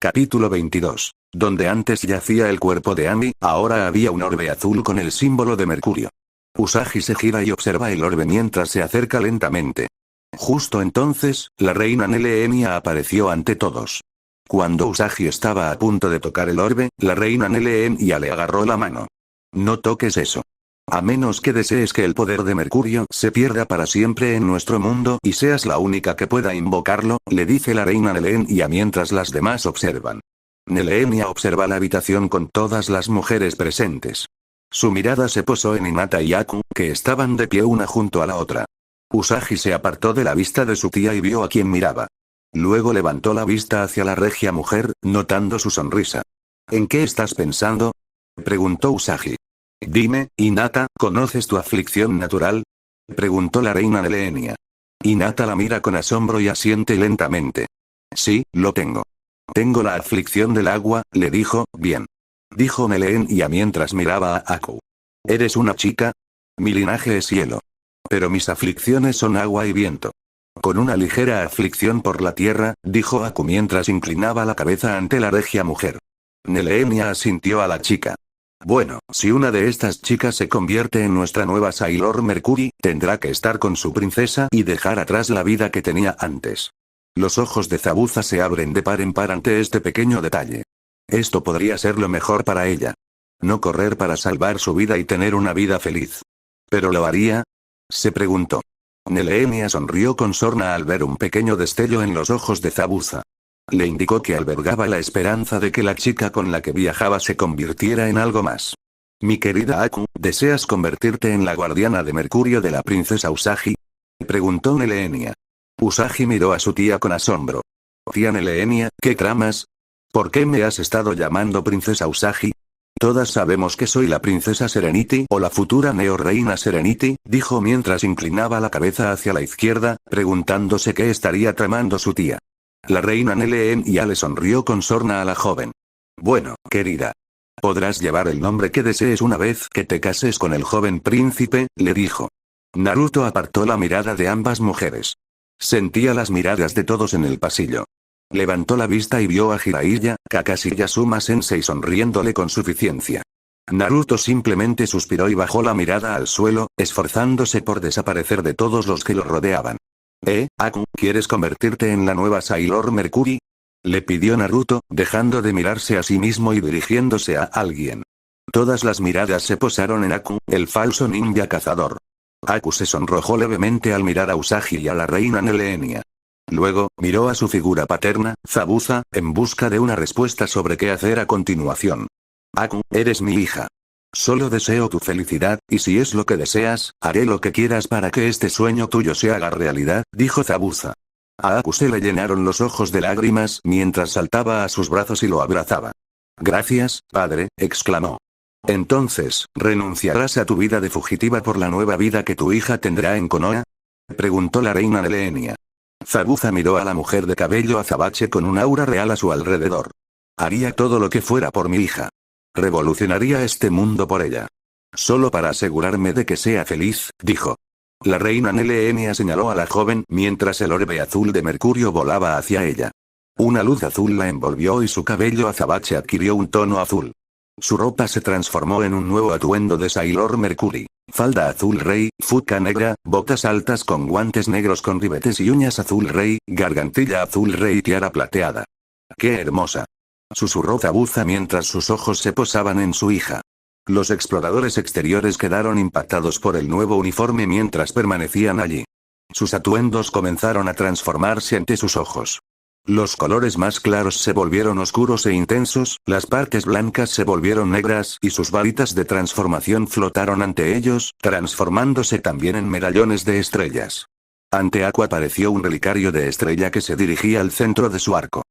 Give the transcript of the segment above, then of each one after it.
Capítulo 22. Donde antes yacía el cuerpo de Ami, ahora había un orbe azul con el símbolo de Mercurio. Usagi se gira y observa el orbe mientras se acerca lentamente. Justo entonces, la reina Nelenia apareció ante todos. Cuando Usagi estaba a punto de tocar el orbe, la reina Nelenia le agarró la mano. No toques eso. A menos que desees que el poder de Mercurio se pierda para siempre en nuestro mundo y seas la única que pueda invocarlo, le dice la reina Nelenia mientras las demás observan. Nelenia observa la habitación con todas las mujeres presentes. Su mirada se posó en Hinata y Aku, que estaban de pie una junto a la otra. Usagi se apartó de la vista de su tía y vio a quien miraba. Luego levantó la vista hacia la regia mujer, notando su sonrisa. ¿En qué estás pensando?, preguntó Usagi. Dime, Hinata, ¿conoces tu aflicción natural?, preguntó la reina Nelenia. Hinata la mira con asombro y asiente lentamente. Sí, lo tengo. Tengo la aflicción del agua, le dijo. Bien. Dijo Nelenia mientras miraba a Aku. ¿Eres una chica? Mi linaje es hielo. Pero mis aflicciones son agua y viento. Con una ligera aflicción por la tierra, dijo Aku mientras inclinaba la cabeza ante la regia mujer. Nelenia asintió a la chica. Bueno, si una de estas chicas se convierte en nuestra nueva Sailor Mercury, tendrá que estar con su princesa y dejar atrás la vida que tenía antes. Los ojos de Zabuza se abren de par en par ante este pequeño detalle. Esto podría ser lo mejor para ella. No correr para salvar su vida y tener una vida feliz. ¿Pero lo haría?, se preguntó. Nelenia sonrió con sorna al ver un pequeño destello en los ojos de Zabuza. Le indicó que albergaba la esperanza de que la chica con la que viajaba se convirtiera en algo más. Mi querida Aku, ¿deseas convertirte en la guardiana de Mercurio de la princesa Usagi?, preguntó Nelenia. Usagi miró a su tía con asombro. Tía Nelenia, ¿qué tramas? ¿Por qué me has estado llamando princesa Usagi? Todas sabemos que soy la princesa Serenity o la futura neo-reina Serenity, dijo mientras inclinaba la cabeza hacia la izquierda, preguntándose qué estaría tramando su tía. La reina Nelenia le sonrió con sorna a la joven. Bueno, querida. Podrás llevar el nombre que desees una vez que te cases con el joven príncipe, le dijo. Naruto apartó la mirada de ambas mujeres. Sentía las miradas de todos en el pasillo. Levantó la vista y vio a Jiraiya, Kakashi y Asuma Sensei sonriéndole con suficiencia. Naruto simplemente suspiró y bajó la mirada al suelo, esforzándose por desaparecer de todos los que lo rodeaban. Aku, ¿quieres convertirte en la nueva Sailor Mercury?, le pidió Naruto, dejando de mirarse a sí mismo y dirigiéndose a alguien. Todas las miradas se posaron en Aku, el falso ninja cazador. Aku se sonrojó levemente al mirar a Usagi y a la reina Nelenia. Luego, miró a su figura paterna, Zabuza, en busca de una respuesta sobre qué hacer a continuación. Aku, eres mi hija. Solo deseo tu felicidad, y si es lo que deseas, haré lo que quieras para que este sueño tuyo se haga realidad, dijo Zabuza. A Aku se le llenaron los ojos de lágrimas mientras saltaba a sus brazos y lo abrazaba. Gracias, padre, exclamó. Entonces, ¿renunciarás a tu vida de fugitiva por la nueva vida que tu hija tendrá en Konoha?, preguntó la reina Nelenia. Zabuza miró a la mujer de cabello azabache con un aura real a su alrededor. Haría todo lo que fuera por mi hija. Revolucionaría este mundo por ella. Solo para asegurarme de que sea feliz, dijo. La reina Nelenia señaló a la joven mientras el orbe azul de Mercurio volaba hacia ella. Una luz azul la envolvió y su cabello azabache adquirió un tono azul. Su ropa se transformó en un nuevo atuendo de Sailor Mercury. Falda azul rey, fuca negra, botas altas con guantes negros con ribetes y uñas azul rey, gargantilla azul rey y tiara plateada. ¡Qué hermosa!, susurró Zabuza mientras sus ojos se posaban en su hija. Los exploradores exteriores quedaron impactados por el nuevo uniforme mientras permanecían allí. Sus atuendos comenzaron a transformarse ante sus ojos. Los colores más claros se volvieron oscuros e intensos, las partes blancas se volvieron negras y sus varitas de transformación flotaron ante ellos, transformándose también en medallones de estrellas. Ante Aku apareció un relicario de estrella que se dirigía al centro de su arco.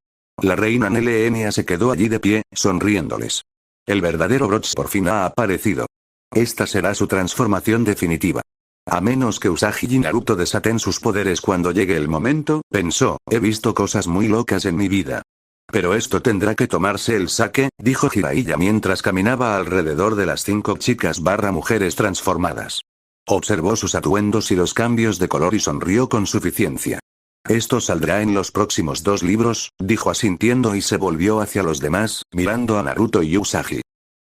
La reina Nelenia se quedó allí de pie, sonriéndoles. El verdadero Broch por fin ha aparecido. Esta será su transformación definitiva. A menos que Usagi y Naruto desaten sus poderes cuando llegue el momento, pensó, he visto cosas muy locas en mi vida. Pero esto tendrá que tomarse el sake, dijo Jiraiya mientras caminaba alrededor de las 5 chicas mujeres transformadas. Observó sus atuendos y los cambios de color y sonrió con suficiencia. Esto saldrá en los próximos 2 libros, dijo asintiendo y se volvió hacia los demás, mirando a Naruto y Usagi.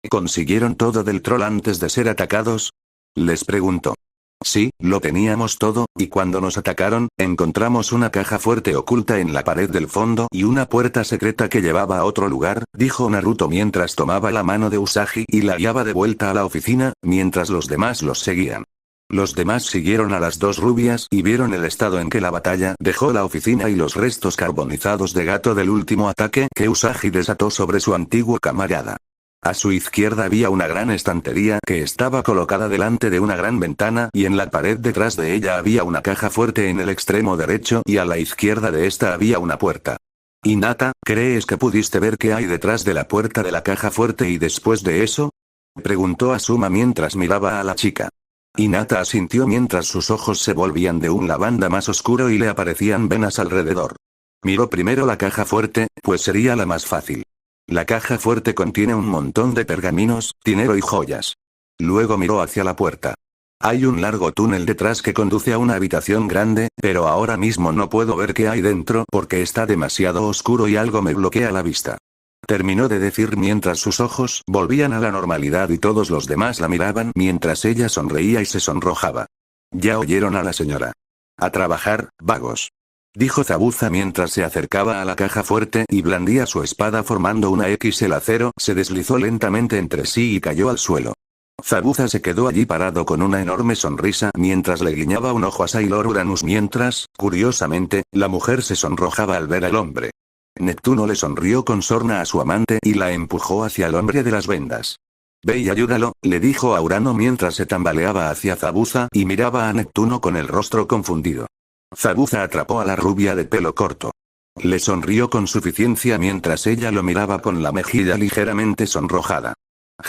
¿Consiguieron todo del troll antes de ser atacados? Les preguntó. Sí, lo teníamos todo, y cuando nos atacaron, encontramos una caja fuerte oculta en la pared del fondo y una puerta secreta que llevaba a otro lugar, dijo Naruto mientras tomaba la mano de Usagi y la guiaba de vuelta a la oficina, mientras los demás los seguían. Los demás siguieron a las 2 rubias y vieron el estado en que la batalla dejó la oficina y los restos carbonizados de gato del último ataque que Usagi desató sobre su antiguo camarada. A su izquierda había una gran estantería que estaba colocada delante de una gran ventana y en la pared detrás de ella había una caja fuerte en el extremo derecho y a la izquierda de esta había una puerta. Hinata, ¿crees que pudiste ver qué hay detrás de la puerta de la caja fuerte y después de eso? Preguntó Asuma mientras miraba a la chica. Hinata asintió mientras sus ojos se volvían de un lavanda más oscuro y le aparecían venas alrededor. Miró primero la caja fuerte, pues sería la más fácil. La caja fuerte contiene un montón de pergaminos, dinero y joyas. Luego miró hacia la puerta. Hay un largo túnel detrás que conduce a una habitación grande, pero ahora mismo no puedo ver qué hay dentro porque está demasiado oscuro y algo me bloquea la vista. Terminó de decir mientras sus ojos volvían a la normalidad y todos los demás la miraban mientras ella sonreía y se sonrojaba. Ya oyeron a la señora. A trabajar, vagos. Dijo Zabuza mientras se acercaba a la caja fuerte y blandía su espada formando una X. El acero se deslizó lentamente entre sí y cayó al suelo. Zabuza se quedó allí parado con una enorme sonrisa mientras le guiñaba un ojo a Sailor Uranus mientras, curiosamente, la mujer se sonrojaba al ver al hombre. Neptuno le sonrió con sorna a su amante y la empujó hacia el hombre de las vendas. Ve y ayúdalo, le dijo a Urano mientras se tambaleaba hacia Zabuza y miraba a Neptuno con el rostro confundido. Zabuza atrapó a la rubia de pelo corto. Le sonrió con suficiencia mientras ella lo miraba con la mejilla ligeramente sonrojada.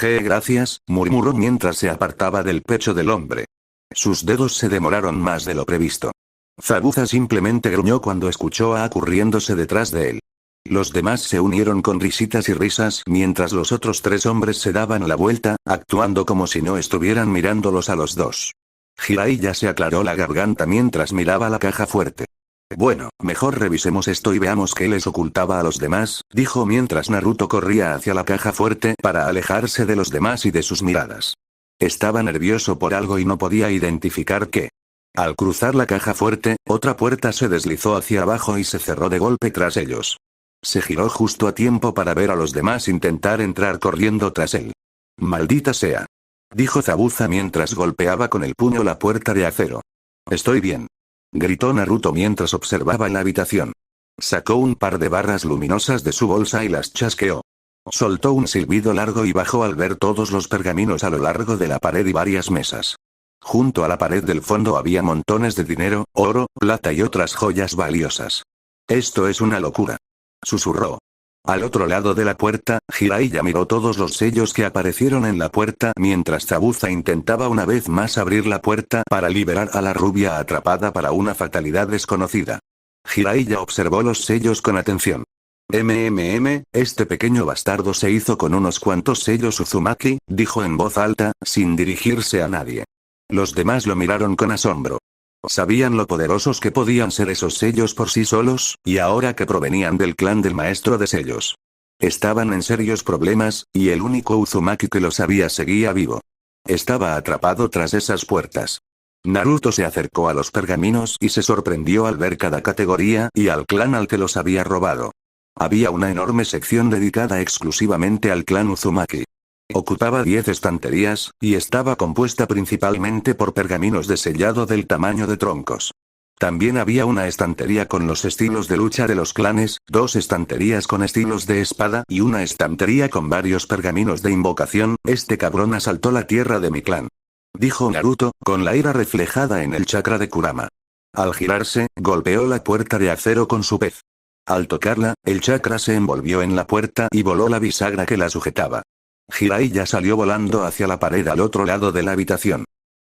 Gracias, murmuró mientras se apartaba del pecho del hombre. Sus dedos se demoraron más de lo previsto. Zabuza simplemente gruñó cuando escuchó a corriéndose detrás de él. Los demás se unieron con risitas y risas mientras los otros 3 hombres se daban la vuelta, actuando como si no estuvieran mirándolos a los dos. Jiraiya se aclaró la garganta mientras miraba la caja fuerte. Bueno, mejor revisemos esto y veamos qué les ocultaba a los demás, dijo mientras Naruto corría hacia la caja fuerte para alejarse de los demás y de sus miradas. Estaba nervioso por algo y no podía identificar qué. Al cruzar la caja fuerte, otra puerta se deslizó hacia abajo y se cerró de golpe tras ellos. Se giró justo a tiempo para ver a los demás intentar entrar corriendo tras él. Maldita sea. Dijo Zabuza mientras golpeaba con el puño la puerta de acero. Estoy bien. Gritó Naruto mientras observaba la habitación. Sacó un par de barras luminosas de su bolsa y las chasqueó. Soltó un silbido largo y bajó al ver todos los pergaminos a lo largo de la pared y varias mesas. Junto a la pared del fondo había montones de dinero, oro, plata y otras joyas valiosas. Esto es una locura. Susurró. Al otro lado de la puerta, Jiraiya miró todos los sellos que aparecieron en la puerta mientras Zabuza intentaba una vez más abrir la puerta para liberar a la rubia atrapada para una fatalidad desconocida. Jiraiya observó los sellos con atención. Este pequeño bastardo se hizo con unos cuantos sellos Uzumaki, dijo en voz alta, sin dirigirse a nadie. Los demás lo miraron con asombro. Sabían lo poderosos que podían ser esos sellos por sí solos, y ahora que provenían del clan del maestro de sellos. Estaban en serios problemas, y el único Uzumaki que lo sabía seguía vivo. Estaba atrapado tras esas puertas. Naruto se acercó a los pergaminos y se sorprendió al ver cada categoría y al clan al que los había robado. Había una enorme sección dedicada exclusivamente al clan Uzumaki. Ocupaba 10 estanterías, y estaba compuesta principalmente por pergaminos de sellado del tamaño de troncos. También había una estantería con los estilos de lucha de los clanes, 2 estanterías con estilos de espada y una estantería con varios pergaminos de invocación. Este cabrón asaltó la tierra de mi clan. Dijo Naruto, con la ira reflejada en el chakra de Kurama. Al girarse, golpeó la puerta de acero con su pez. Al tocarla, el chakra se envolvió en la puerta y voló la bisagra que la sujetaba. Jiraiya salió volando hacia la pared al otro lado de la habitación.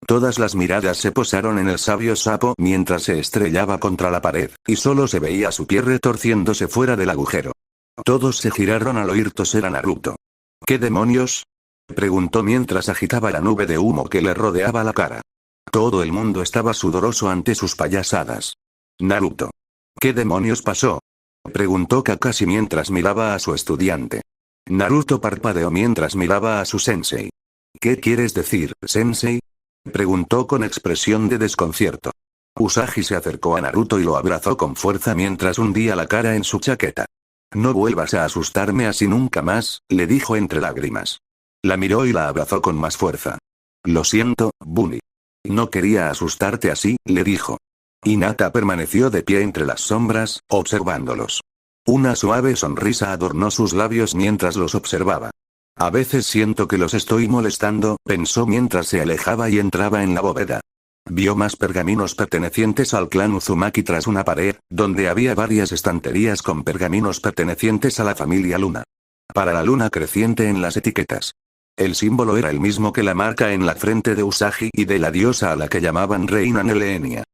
Todas las miradas se posaron en el sabio sapo mientras se estrellaba contra la pared, y solo se veía su pie retorciéndose fuera del agujero. Todos se giraron al oír toser a Naruto. ¿Qué demonios? Preguntó mientras agitaba la nube de humo que le rodeaba la cara. Todo el mundo estaba sudoroso ante sus payasadas. Naruto. ¿Qué demonios pasó? Preguntó Kakashi mientras miraba a su estudiante. Naruto parpadeó mientras miraba a su sensei. ¿Qué quieres decir, sensei? Preguntó con expresión de desconcierto. Usagi se acercó a Naruto y lo abrazó con fuerza mientras hundía la cara en su chaqueta. No vuelvas a asustarme así nunca más, le dijo entre lágrimas. La miró y la abrazó con más fuerza. Lo siento, Bunny. No quería asustarte así, le dijo. Hinata permaneció de pie entre las sombras, observándolos. Una suave sonrisa adornó sus labios mientras los observaba. A veces siento que los estoy molestando, pensó mientras se alejaba y entraba en la bóveda. Vio más pergaminos pertenecientes al clan Uzumaki tras una pared, donde había varias estanterías con pergaminos pertenecientes a la familia Luna. Para la luna creciente en las etiquetas. El símbolo era el mismo que la marca en la frente de Usagi y de la diosa a la que llamaban Reina Nelenia.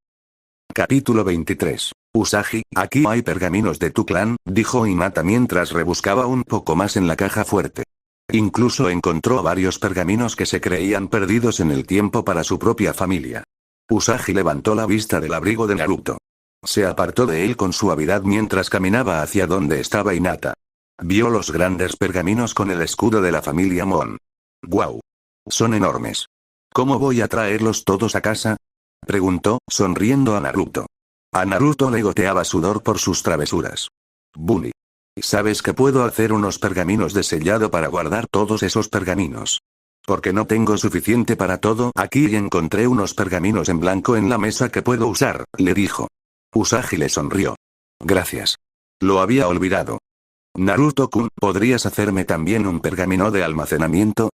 Capítulo 23. Usagi, aquí hay pergaminos de tu clan, dijo Hinata mientras rebuscaba un poco más en la caja fuerte. Incluso encontró varios pergaminos que se creían perdidos en el tiempo para su propia familia. Usagi levantó la vista del abrigo de Naruto. Se apartó de él con suavidad mientras caminaba hacia donde estaba Hinata. Vio los grandes pergaminos con el escudo de la familia Mon. ¡Guau! Son enormes. ¿Cómo voy a traerlos todos a casa? Preguntó, sonriendo a Naruto. A Naruto le goteaba sudor por sus travesuras. Bunny. ¿Sabes que puedo hacer unos pergaminos de sellado para guardar todos esos pergaminos? Porque no tengo suficiente para todo aquí y encontré unos pergaminos en blanco en la mesa que puedo usar, le dijo. Usagi le sonrió. Gracias. Lo había olvidado. Naruto-kun, ¿podrías hacerme también un pergamino de almacenamiento?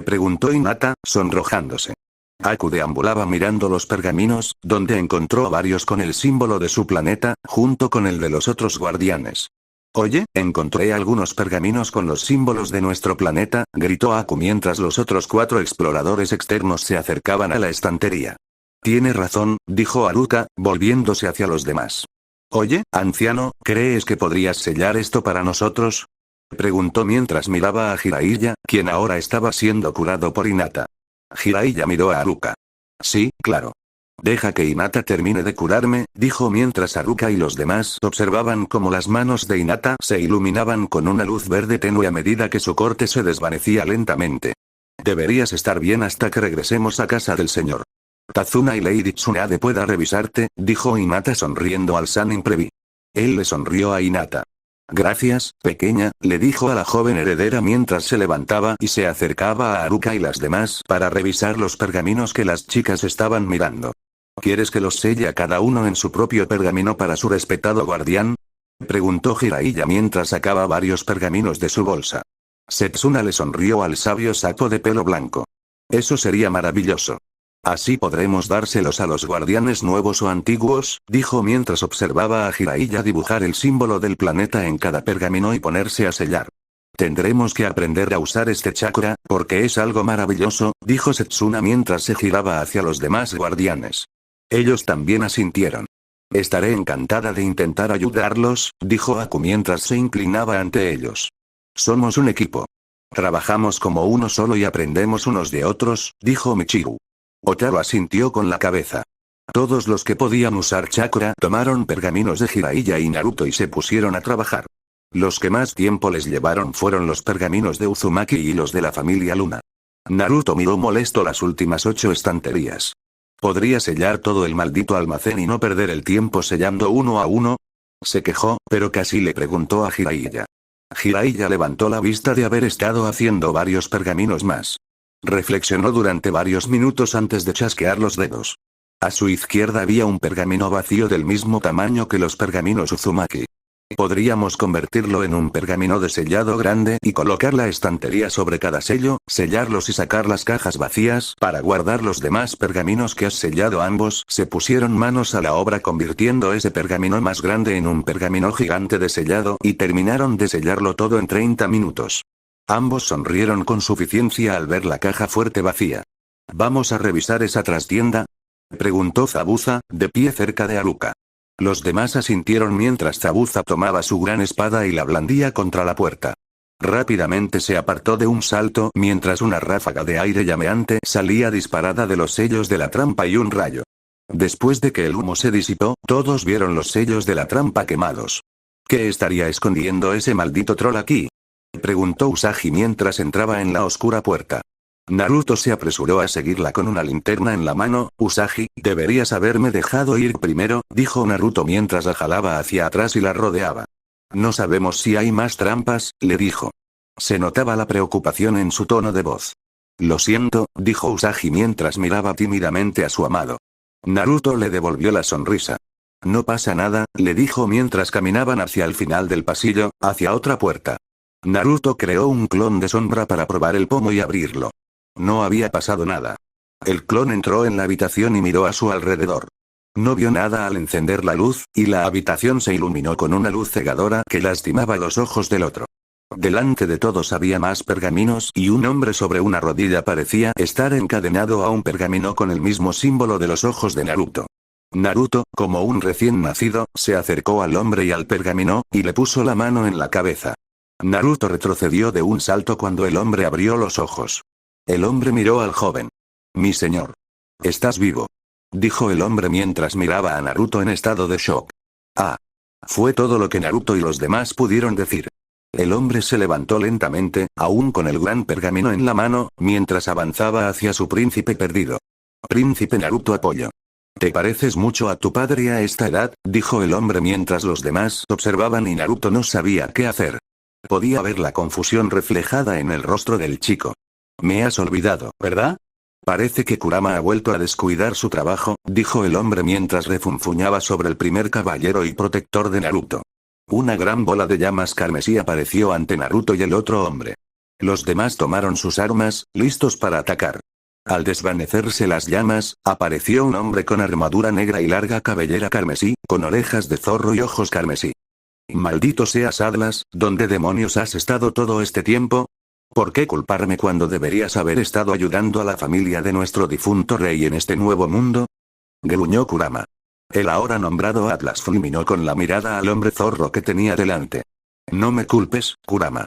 Preguntó Hinata, sonrojándose. Aku deambulaba mirando los pergaminos, donde encontró varios con el símbolo de su planeta, junto con el de los otros guardianes. Oye, encontré algunos pergaminos con los símbolos de nuestro planeta, gritó Aku mientras los otros 4 exploradores externos se acercaban a la estantería. Tiene razón, dijo Haruka, volviéndose hacia los demás. Oye, anciano, ¿crees que podrías sellar esto para nosotros? Preguntó mientras miraba a Jiraiya, quien ahora estaba siendo curado por Hinata. Jiraiya miró a Haruka. Sí, claro. Deja que Hinata termine de curarme, dijo mientras Haruka y los demás observaban cómo las manos de Hinata se iluminaban con una luz verde tenue a medida que su corte se desvanecía lentamente. Deberías estar bien hasta que regresemos a casa del señor Tazuna y Lady Tsunade pueda revisarte, dijo Hinata sonriendo al Sannin Previ. Él le sonrió a Hinata. Gracias, pequeña, le dijo a la joven heredera mientras se levantaba y se acercaba a Haruka y las demás para revisar los pergaminos que las chicas estaban mirando. ¿Quieres que los selle a cada uno en su propio pergamino para su respetado guardián? Preguntó Jiraiya mientras sacaba varios pergaminos de su bolsa. Setsuna le sonrió al sabio sapo de pelo blanco. Eso sería maravilloso. Así podremos dárselos a los guardianes nuevos o antiguos, dijo mientras observaba a Jiraiya dibujar el símbolo del planeta en cada pergamino y ponerse a sellar. Tendremos que aprender a usar este chakra, porque es algo maravilloso, dijo Setsuna mientras se giraba hacia los demás guardianes. Ellos también asintieron. Estaré encantada de intentar ayudarlos, dijo Aku mientras se inclinaba ante ellos. Somos un equipo. Trabajamos como uno solo y aprendemos unos de otros, dijo Michiru. Otaru asintió con la cabeza. Todos los que podían usar chakra tomaron pergaminos de Jiraiya y Naruto y se pusieron a trabajar. Los que más tiempo les llevaron fueron los pergaminos de Uzumaki y los de la familia Luna. Naruto miró molesto las últimas 8 estanterías. ¿Podría sellar todo el maldito almacén y no perder el tiempo sellando uno a uno? Se quejó, pero casi le preguntó a Jiraiya. Jiraiya levantó la vista de haber estado haciendo varios pergaminos más. Reflexionó durante varios minutos antes de chasquear los dedos. A su izquierda había un pergamino vacío del mismo tamaño que los pergaminos Uzumaki. Podríamos convertirlo en un pergamino de sellado grande y colocar la estantería sobre cada sello, sellarlos y sacar las cajas vacías para guardar los demás pergaminos que has sellado. Ambos se pusieron manos a la obra convirtiendo ese pergamino más grande en un pergamino gigante de sellado y terminaron de sellarlo todo en 30 minutos. Ambos sonrieron con suficiencia al ver la caja fuerte vacía. ¿Vamos a revisar esa trastienda?, preguntó Zabuza, de pie cerca de Haruka. Los demás asintieron mientras Zabuza tomaba su gran espada y la blandía contra la puerta. Rápidamente se apartó de un salto mientras una ráfaga de aire llameante salía disparada de los sellos de la trampa y un rayo. Después de que el humo se disipó, todos vieron los sellos de la trampa quemados. ¿Qué estaría escondiendo ese maldito troll aquí?, preguntó Usagi mientras entraba en la oscura puerta. Naruto se apresuró a seguirla con una linterna en la mano. Usagi, deberías haberme dejado ir primero, dijo Naruto mientras la jalaba hacia atrás y la rodeaba. No sabemos si hay más trampas, le dijo. Se notaba la preocupación en su tono de voz. Lo siento, dijo Usagi mientras miraba tímidamente a su amado. Naruto le devolvió la sonrisa. No pasa nada, le dijo mientras caminaban hacia el final del pasillo, hacia otra puerta. Naruto creó un clon de sombra para probar el pomo y abrirlo. No había pasado nada. El clon entró en la habitación y miró a su alrededor. No vio nada al encender la luz, y la habitación se iluminó con una luz cegadora que lastimaba los ojos del otro. Delante de todos había más pergaminos y un hombre sobre una rodilla parecía estar encadenado a un pergamino con el mismo símbolo de los ojos de Naruto. Naruto, como un recién nacido, se acercó al hombre y al pergamino, y le puso la mano en la cabeza. Naruto retrocedió de un salto cuando el hombre abrió los ojos. El hombre miró al joven. Mi señor. Estás vivo, dijo el hombre mientras miraba a Naruto en estado de shock. Ah. Fue todo lo que Naruto y los demás pudieron decir. El hombre se levantó lentamente, aún con el gran pergamino en la mano, mientras avanzaba hacia su príncipe perdido. Príncipe Naruto Apoyo. Te pareces mucho a tu padre a esta edad, dijo el hombre mientras los demás observaban y Naruto no sabía qué hacer. Podía ver la confusión reflejada en el rostro del chico. Me has olvidado, ¿verdad? Parece que Kurama ha vuelto a descuidar su trabajo, dijo el hombre mientras refunfuñaba sobre el primer caballero y protector de Naruto. Una gran bola de llamas carmesí apareció ante Naruto y el otro hombre. Los demás tomaron sus armas, listos para atacar. Al desvanecerse las llamas, apareció un hombre con armadura negra y larga cabellera carmesí, con orejas de zorro y ojos carmesí. Maldito seas Atlas, ¿dónde demonios has estado todo este tiempo? ¿Por qué culparme cuando deberías haber estado ayudando a la familia de nuestro difunto rey en este nuevo mundo? Gruñó Kurama. El ahora nombrado Atlas fulminó con la mirada al hombre zorro que tenía delante. No me culpes, Kurama.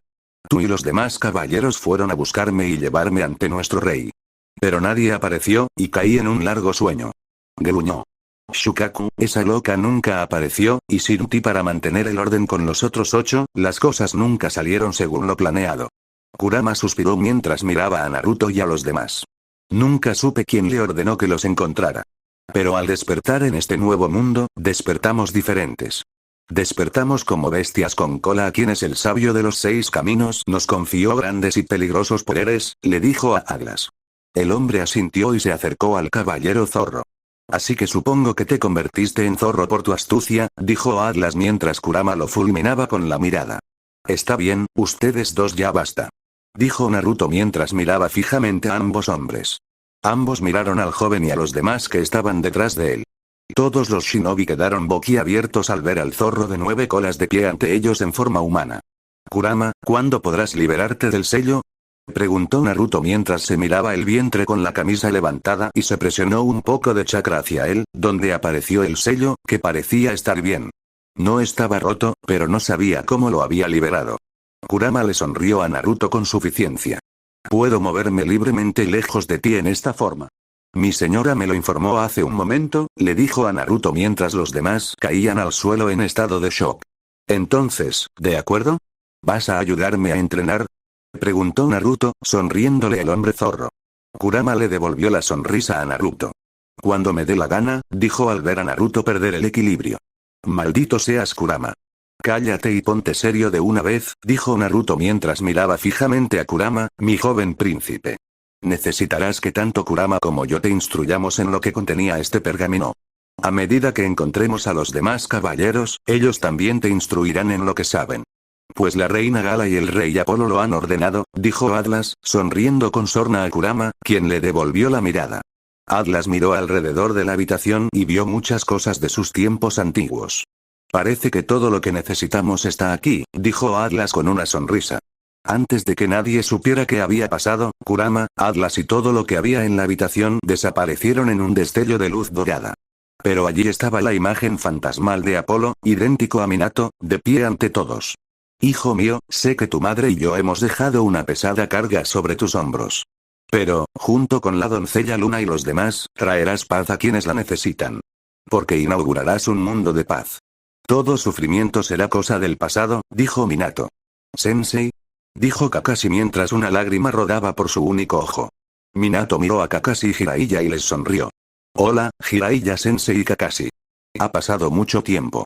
Tú y los demás caballeros fueron a buscarme y llevarme ante nuestro rey. Pero nadie apareció, y caí en un largo sueño. Gruñó. Shukaku, esa loca nunca apareció, y sin ti para mantener el orden con los otros 8, las cosas nunca salieron según lo planeado. Kurama suspiró mientras miraba a Naruto y a los demás. Nunca supe quién le ordenó que los encontrara. Pero al despertar en este nuevo mundo, despertamos diferentes. Despertamos como bestias con cola a quienes el sabio de los 6 caminos nos confió grandes y peligrosos poderes, le dijo a Atlas. El hombre asintió y se acercó al caballero zorro. Así que supongo que te convertiste en zorro por tu astucia, dijo Atlas mientras Kurama lo fulminaba con la mirada. Está bien, ustedes dos ya basta, dijo Naruto mientras miraba fijamente a ambos hombres. Ambos miraron al joven y a los demás que estaban detrás de él. Todos los shinobi quedaron boquiabiertos al ver al zorro de 9 colas de pie ante ellos en forma humana. Kurama, ¿cuándo podrás liberarte del sello?, preguntó Naruto mientras se miraba el vientre con la camisa levantada y se presionó un poco de chakra hacia él, donde apareció el sello, que parecía estar bien. No estaba roto, pero no sabía cómo lo había liberado. Kurama le sonrió a Naruto con suficiencia. Puedo moverme libremente lejos de ti en esta forma. Mi señora me lo informó hace un momento, le dijo a Naruto mientras los demás caían al suelo en estado de shock. Entonces, ¿de acuerdo? ¿Vas a ayudarme a entrenar?, preguntó Naruto, sonriéndole el hombre zorro. Kurama le devolvió la sonrisa a Naruto. Cuando me dé la gana, dijo al ver a Naruto perder el equilibrio. Maldito seas Kurama. Cállate y ponte serio de una vez, dijo Naruto mientras miraba fijamente a Kurama, mi joven príncipe. Necesitarás que tanto Kurama como yo te instruyamos en lo que contenía este pergamino. A medida que encontremos a los demás caballeros, ellos también te instruirán en lo que saben. Pues la reina Gala y el rey Apolo lo han ordenado, dijo Atlas, sonriendo con sorna a Kurama, quien le devolvió la mirada. Atlas miró alrededor de la habitación y vio muchas cosas de sus tiempos antiguos. Parece que todo lo que necesitamos está aquí, dijo Atlas con una sonrisa. Antes de que nadie supiera qué había pasado, Kurama, Atlas y todo lo que había en la habitación desaparecieron en un destello de luz dorada. Pero allí estaba la imagen fantasmal de Apolo, idéntico a Minato, de pie ante todos. Hijo mío, sé que tu madre y yo hemos dejado una pesada carga sobre tus hombros. Pero, junto con la doncella Luna y los demás, traerás paz a quienes la necesitan. Porque inaugurarás un mundo de paz. Todo sufrimiento será cosa del pasado, dijo Minato. Sensei, dijo Kakashi mientras una lágrima rodaba por su único ojo. Minato miró a Kakashi y Jiraiya y les sonrió. Hola, Jiraiya Sensei y Kakashi. Ha pasado mucho tiempo.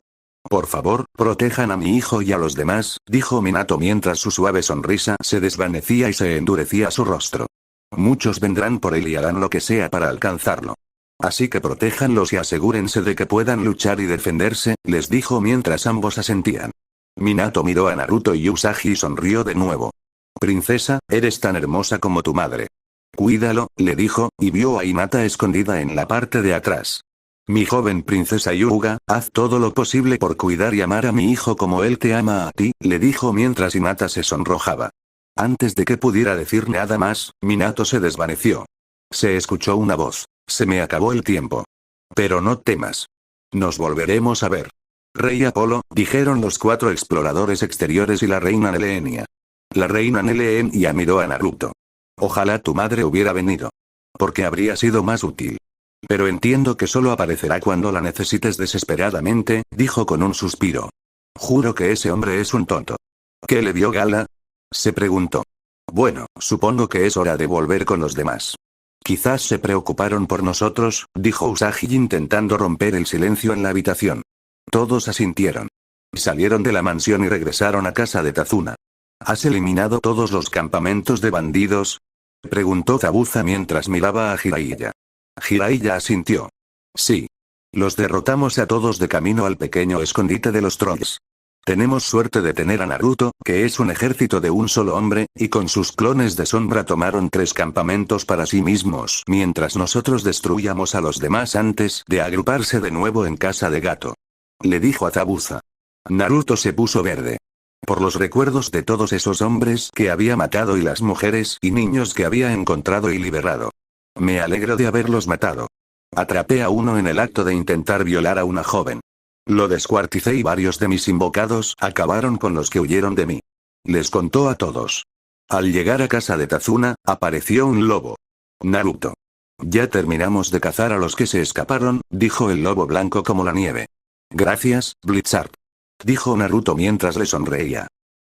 Por favor, protejan a mi hijo y a los demás, dijo Minato mientras su suave sonrisa se desvanecía y se endurecía su rostro. Muchos vendrán por él y harán lo que sea para alcanzarlo. Así que protéjanlos y asegúrense de que puedan luchar y defenderse, les dijo mientras ambos asentían. Minato miró a Naruto y Usagi y sonrió de nuevo. Princesa, eres tan hermosa como tu madre. Cuídalo, le dijo, y vio a Hinata escondida en la parte de atrás. Mi joven princesa Hyuga, haz todo lo posible por cuidar y amar a mi hijo como él te ama a ti, le dijo mientras Hinata se sonrojaba. Antes de que pudiera decir nada más, Minato se desvaneció. Se escuchó una voz. Se me acabó el tiempo. Pero no temas. Nos volveremos a ver. Rey Apolo, dijeron los 4 exploradores exteriores y la reina Nelenia. La reina Nelenia miró a Naruto. Ojalá tu madre hubiera venido. Porque habría sido más útil. Pero entiendo que solo aparecerá cuando la necesites desesperadamente, dijo con un suspiro. Juro que ese hombre es un tonto. ¿Qué le dio gala? Se preguntó. Bueno, supongo que es hora de volver con los demás. Quizás se preocuparon por nosotros, dijo Usagi intentando romper el silencio en la habitación. Todos asintieron. Salieron de la mansión y regresaron a casa de Tazuna. ¿Has eliminado todos los campamentos de bandidos? Preguntó Zabuza mientras miraba a Jiraiya. Jiraiya asintió. Sí. Los derrotamos a todos de camino al pequeño escondite de los trolls. Tenemos suerte de tener a Naruto, que es un ejército de un solo hombre, y con sus clones de sombra tomaron 3 campamentos para sí mismos, mientras nosotros destruíamos a los demás antes de agruparse de nuevo en casa de gato. Le dijo a Zabuza. Naruto se puso verde. Por los recuerdos de todos esos hombres que había matado y las mujeres y niños que había encontrado y liberado. Me alegro de haberlos matado. Atrapé a uno en el acto de intentar violar a una joven. Lo descuarticé y varios de mis invocados acabaron con los que huyeron de mí. Les contó a todos. Al llegar a casa de Tazuna, apareció un lobo. Naruto. Ya terminamos de cazar a los que se escaparon, dijo el lobo blanco como la nieve. Gracias, Blizzard. Dijo Naruto mientras le sonreía.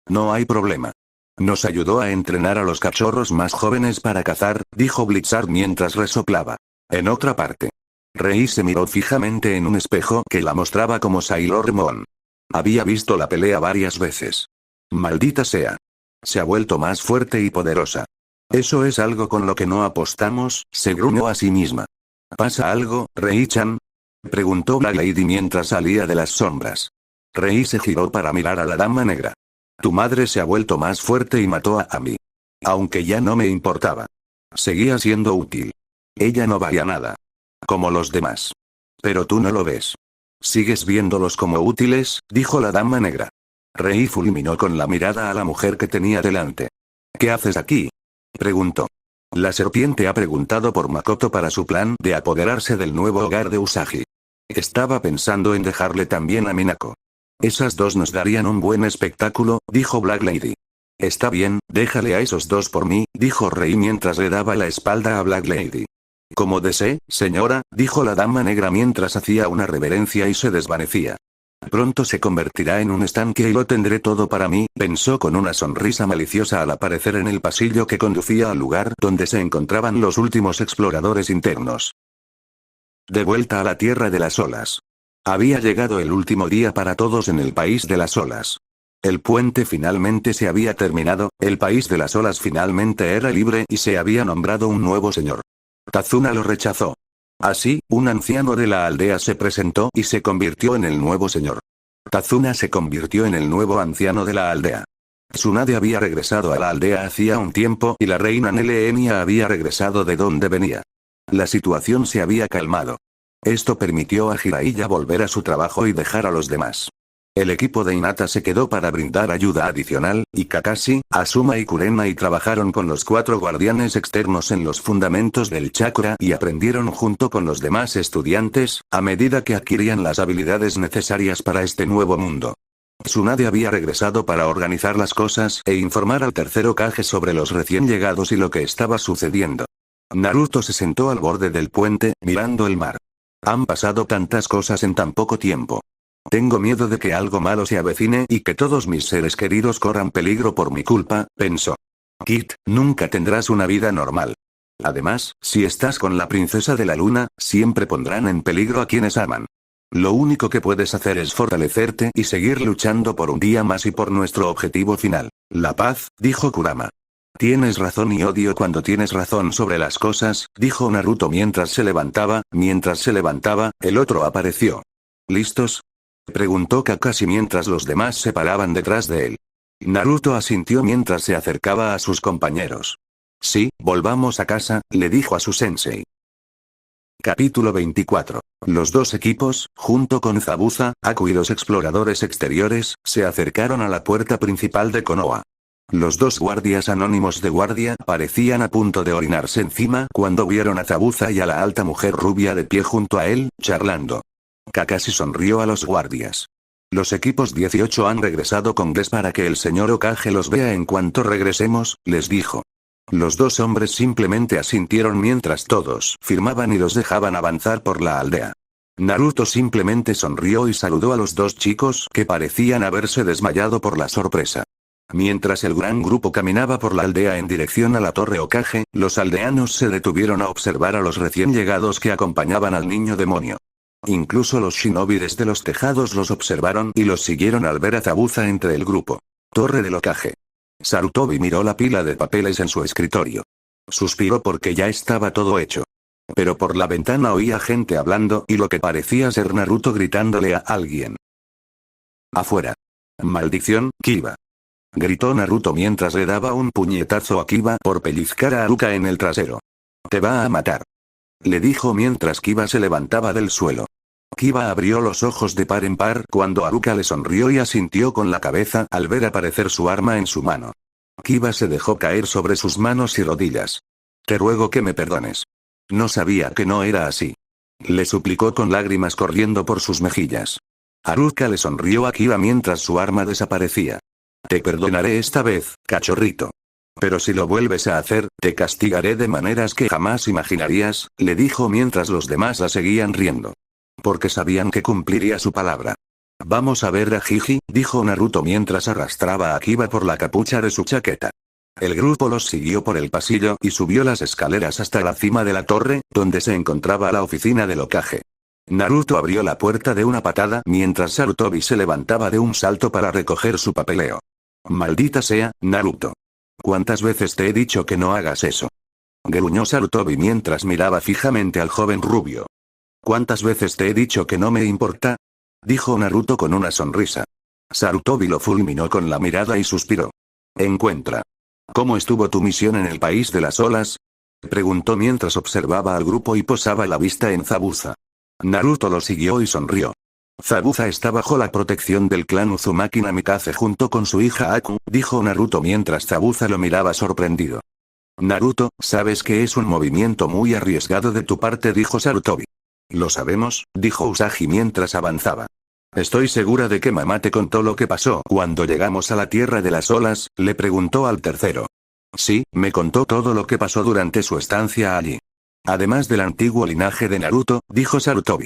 No hay problema. Nos ayudó a entrenar a los cachorros más jóvenes para cazar, dijo Blizzard mientras resoplaba. En otra parte. Rei se miró fijamente en un espejo que la mostraba como Sailor Moon. Había visto la pelea varias veces. Maldita sea. Se ha vuelto más fuerte y poderosa. Eso es algo con lo que no apostamos, se gruñó a sí misma. ¿Pasa algo, Rei-chan? Preguntó Black Lady mientras salía de las sombras. Rei se giró para mirar a la dama negra. Tu madre se ha vuelto más fuerte y mató a Ami. Aunque ya no me importaba. Seguía siendo útil. Ella no valía nada. Como los demás. Pero tú no lo ves. ¿Sigues viéndolos como útiles?, dijo la dama negra. Rei fulminó con la mirada a la mujer que tenía delante. ¿Qué haces aquí?, preguntó. La serpiente ha preguntado por Makoto para su plan de apoderarse del nuevo hogar de Usagi. Estaba pensando en dejarle también a Minako. Esas dos nos darían un buen espectáculo, dijo Black Lady. Está bien, déjale a esos dos por mí, dijo Rei mientras le daba la espalda a Black Lady. Como desee, señora, dijo la dama negra mientras hacía una reverencia y se desvanecía. Pronto se convertirá en un estanque y lo tendré todo para mí, pensó con una sonrisa maliciosa al aparecer en el pasillo que conducía al lugar donde se encontraban los últimos exploradores internos. De vuelta a la tierra de las olas. Había llegado el último día para todos en el país de las olas. El puente finalmente se había terminado, el país de las olas finalmente era libre y se había nombrado un nuevo señor. Tazuna lo rechazó. Así, un anciano de la aldea se presentó y se convirtió en el nuevo señor. Tazuna se convirtió en el nuevo anciano de la aldea. Tsunade había regresado a la aldea hacía un tiempo y la reina Nelenia había regresado de donde venía. La situación se había calmado. Esto permitió a Jiraiya volver a su trabajo y dejar a los demás. El equipo de Hinata se quedó para brindar ayuda adicional, y Kakashi, Asuma y Kurenai trabajaron con los 4 guardianes externos en los fundamentos del chakra y aprendieron junto con los demás estudiantes, a medida que adquirían las habilidades necesarias para este nuevo mundo. Tsunade había regresado para organizar las cosas e informar al tercer Hokage sobre los recién llegados y lo que estaba sucediendo. Naruto se sentó al borde del puente, mirando el mar. Han pasado tantas cosas en tan poco tiempo. Tengo miedo de que algo malo se avecine y que todos mis seres queridos corran peligro por mi culpa, pensó. Kid, nunca tendrás una vida normal. Además, si estás con la princesa de la luna, siempre pondrán en peligro a quienes aman. Lo único que puedes hacer es fortalecerte y seguir luchando por un día más y por nuestro objetivo final, la paz, dijo Kurama. Tienes razón y odio cuando tienes razón sobre las cosas, dijo Naruto mientras se levantaba, el otro apareció. ¿Listos? Preguntó Kakashi mientras los demás se paraban detrás de él. Naruto asintió mientras se acercaba a sus compañeros. Sí, volvamos a casa, le dijo a su sensei. Capítulo 24. Los dos equipos, junto con Zabuza, Aku y los exploradores exteriores, se acercaron a la puerta principal de Konoha. Los dos guardias anónimos de guardia parecían a punto de orinarse encima cuando vieron a Zabuza y a la alta mujer rubia de pie junto a él, charlando. Kakashi sonrió a los guardias. Los equipos 18 han regresado con Ges para que el señor Hokage los vea en cuanto regresemos, les dijo. Los dos hombres simplemente asintieron mientras todos firmaban y los dejaban avanzar por la aldea. Naruto simplemente sonrió y saludó a los dos chicos que parecían haberse desmayado por la sorpresa. Mientras el gran grupo caminaba por la aldea en dirección a la torre Hokage, los aldeanos se detuvieron a observar a los recién llegados que acompañaban al niño demonio. Incluso los shinobi desde los tejados los observaron y los siguieron al ver a Zabuza entre el grupo. Torre del Hokage. Sarutobi miró la pila de papeles en su escritorio. Suspiró porque ya estaba todo hecho. Pero por la ventana oía gente hablando y lo que parecía ser Naruto gritándole a alguien. Afuera. Maldición, Kiba. Gritó Naruto mientras le daba un puñetazo a Kiba por pellizcar a Haruka en el trasero. Te va a matar. Le dijo mientras Kiba se levantaba del suelo. Kiba abrió los ojos de par en par cuando Haruka le sonrió y asintió con la cabeza al ver aparecer su arma en su mano. Kiba se dejó caer sobre sus manos y rodillas. Te ruego que me perdones. No sabía que no era así. Le suplicó con lágrimas corriendo por sus mejillas. Haruka le sonrió a Kiba mientras su arma desaparecía. Te perdonaré esta vez, cachorrito. Pero si lo vuelves a hacer, te castigaré de maneras que jamás imaginarías, le dijo mientras los demás la seguían riendo. Porque sabían que cumpliría su palabra. Vamos a ver a Jiji, dijo Naruto mientras arrastraba a Kiba por la capucha de su chaqueta. El grupo los siguió por el pasillo y subió las escaleras hasta la cima de la torre, donde se encontraba la oficina del Hokage. Naruto abrió la puerta de una patada mientras Sarutobi se levantaba de un salto para recoger su papeleo. Maldita sea, Naruto. ¿Cuántas veces te he dicho que no hagas eso? Gruñó Sarutobi mientras miraba fijamente al joven rubio. ¿Cuántas veces te he dicho que no me importa? Dijo Naruto con una sonrisa. Sarutobi lo fulminó con la mirada y suspiró. Encuentra. ¿Cómo estuvo tu misión en el país de las olas? Preguntó mientras observaba al grupo y posaba la vista en Zabuza. Naruto lo siguió y sonrió. Zabuza está bajo la protección del clan Uzumaki Namikaze junto con su hija Aku, dijo Naruto mientras Zabuza lo miraba sorprendido. Naruto, sabes que es un movimiento muy arriesgado de tu parte, dijo Sarutobi. Lo sabemos, dijo Usagi mientras avanzaba. Estoy segura de que mamá te contó lo que pasó cuando llegamos a la tierra de las olas, le preguntó al tercero. Sí, me contó todo lo que pasó durante su estancia allí. Además del antiguo linaje de Naruto, dijo Sarutobi.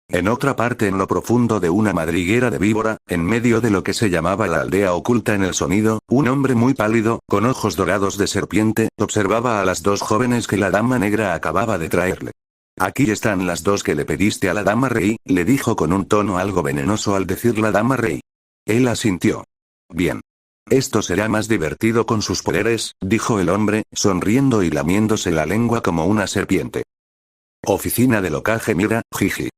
En otra parte en lo profundo de una madriguera de víbora, en medio de lo que se llamaba la aldea oculta en el sonido, un hombre muy pálido, con ojos dorados de serpiente, observaba a las dos jóvenes que la dama negra acababa de traerle. Aquí están las dos que le pediste a la dama rey, le dijo con un tono algo venenoso al decir la dama rey. Él asintió. Bien. Esto será más divertido con sus poderes, dijo el hombre, sonriendo y lamiéndose la lengua como una serpiente. Oficina del Hokage Mira, Jiji.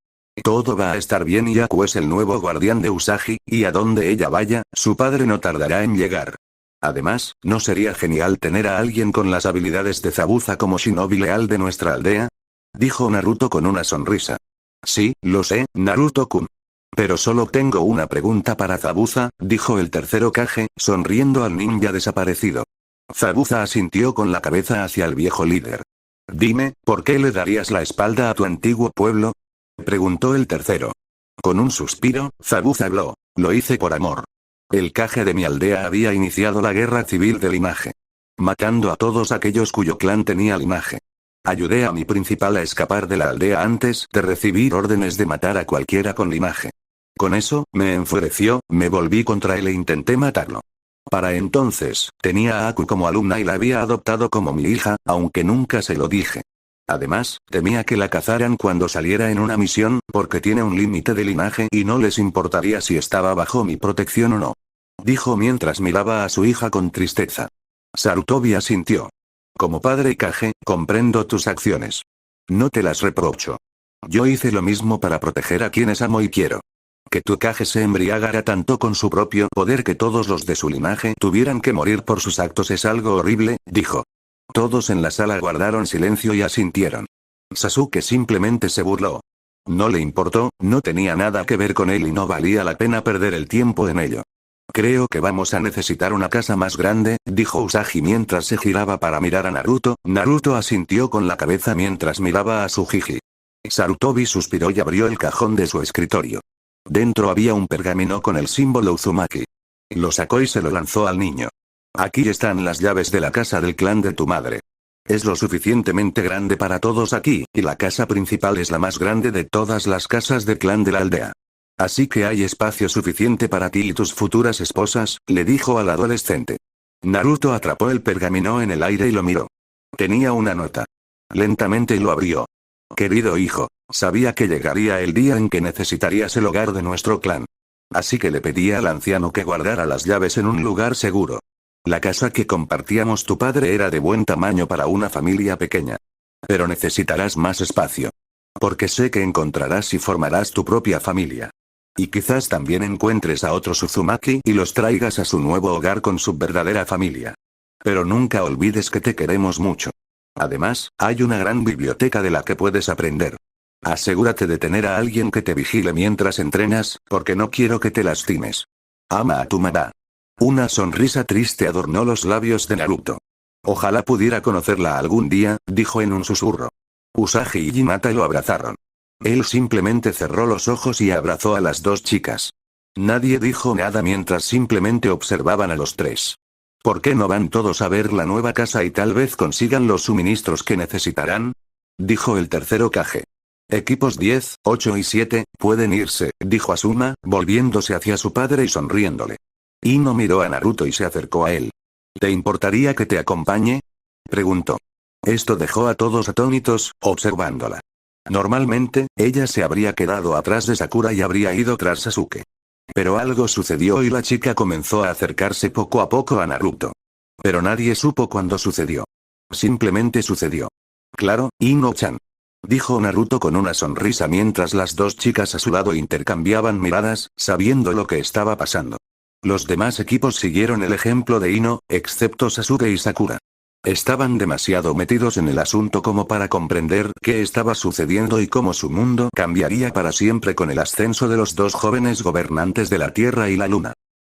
Todo va a estar bien y Aku es el nuevo guardián de Usagi, y a donde ella vaya, su padre no tardará en llegar. Además, ¿no sería genial tener a alguien con las habilidades de Zabuza como shinobi leal de nuestra aldea? Dijo Naruto con una sonrisa. Sí, lo sé, Naruto-kun. Pero solo tengo una pregunta para Zabuza, dijo el tercer Hokage, sonriendo al ninja desaparecido. Zabuza asintió con la cabeza hacia el viejo líder. Dime, ¿por qué le darías la espalda a tu antiguo pueblo? Preguntó el tercero. Con un suspiro, Zabuza habló. Lo hice por amor. El Kage de mi aldea había iniciado la guerra civil del linaje, matando a todos aquellos cuyo clan tenía linaje. Ayudé a mi principal a escapar de la aldea antes de recibir órdenes de matar a cualquiera con linaje. Con eso, me enfureció, me volví contra él e intenté matarlo. Para entonces, tenía a Aku como alumna y la había adoptado como mi hija, aunque nunca se lo dije. Además, temía que la cazaran cuando saliera en una misión, porque tiene un límite de linaje y no les importaría si estaba bajo mi protección o no. Dijo mientras miraba a su hija con tristeza. Sarutobi asintió. Como padre Kage, comprendo tus acciones. No te las reprocho. Yo hice lo mismo para proteger a quienes amo y quiero. Que tu Kage se embriagara tanto con su propio poder que todos los de su linaje tuvieran que morir por sus actos es algo horrible, dijo. Todos en la sala guardaron silencio y asintieron. Sasuke simplemente se burló. No le importó, no tenía nada que ver con él y no valía la pena perder el tiempo en ello. Creo que vamos a necesitar una casa más grande, dijo Usagi mientras se giraba para mirar a Naruto. Naruto asintió con la cabeza mientras miraba a su Jiji. Sarutobi suspiró y abrió el cajón de su escritorio. Dentro había un pergamino con el símbolo Uzumaki. Lo sacó y se lo lanzó al niño. Aquí están las llaves de la casa del clan de tu madre. Es lo suficientemente grande para todos aquí, y la casa principal es la más grande de todas las casas del clan de la aldea. Así que hay espacio suficiente para ti y tus futuras esposas, le dijo al adolescente. Naruto atrapó el pergamino en el aire y lo miró. Tenía una nota. Lentamente lo abrió. Querido hijo, sabía que llegaría el día en que necesitarías el hogar de nuestro clan. Así que le pedí al anciano que guardara las llaves en un lugar seguro. La casa que compartíamos tu padre era de buen tamaño para una familia pequeña. Pero necesitarás más espacio. Porque sé que encontrarás y formarás tu propia familia. Y quizás también encuentres a otros Uzumaki y los traigas a su nuevo hogar con su verdadera familia. Pero nunca olvides que te queremos mucho. Además, hay una gran biblioteca de la que puedes aprender. Asegúrate de tener a alguien que te vigile mientras entrenas, porque no quiero que te lastimes. Ama a tu mamá. Una sonrisa triste adornó los labios de Naruto. Ojalá pudiera conocerla algún día, dijo en un susurro. Usagi y Hinata lo abrazaron. Él simplemente cerró los ojos y abrazó a las dos chicas. Nadie dijo nada mientras simplemente observaban a los tres. ¿Por qué no van todos a ver la nueva casa y tal vez consigan los suministros que necesitarán? Dijo el tercero Kage. Equipos 10, 8 y 7, pueden irse, dijo Asuma, volviéndose hacia su padre y sonriéndole. Ino miró a Naruto y se acercó a él. ¿Te importaría que te acompañe? Preguntó. Esto dejó a todos atónitos, observándola. Normalmente, ella se habría quedado atrás de Sakura y habría ido tras Sasuke. Pero algo sucedió y la chica comenzó a acercarse poco a poco a Naruto. Pero nadie supo cuándo sucedió. Simplemente sucedió. Claro, Ino-chan. Dijo Naruto con una sonrisa mientras las dos chicas a su lado intercambiaban miradas, sabiendo lo que estaba pasando. Los demás equipos siguieron el ejemplo de Ino, excepto Sasuke y Sakura. Estaban demasiado metidos en el asunto como para comprender qué estaba sucediendo y cómo su mundo cambiaría para siempre con el ascenso de los dos jóvenes gobernantes de la Tierra y la Luna.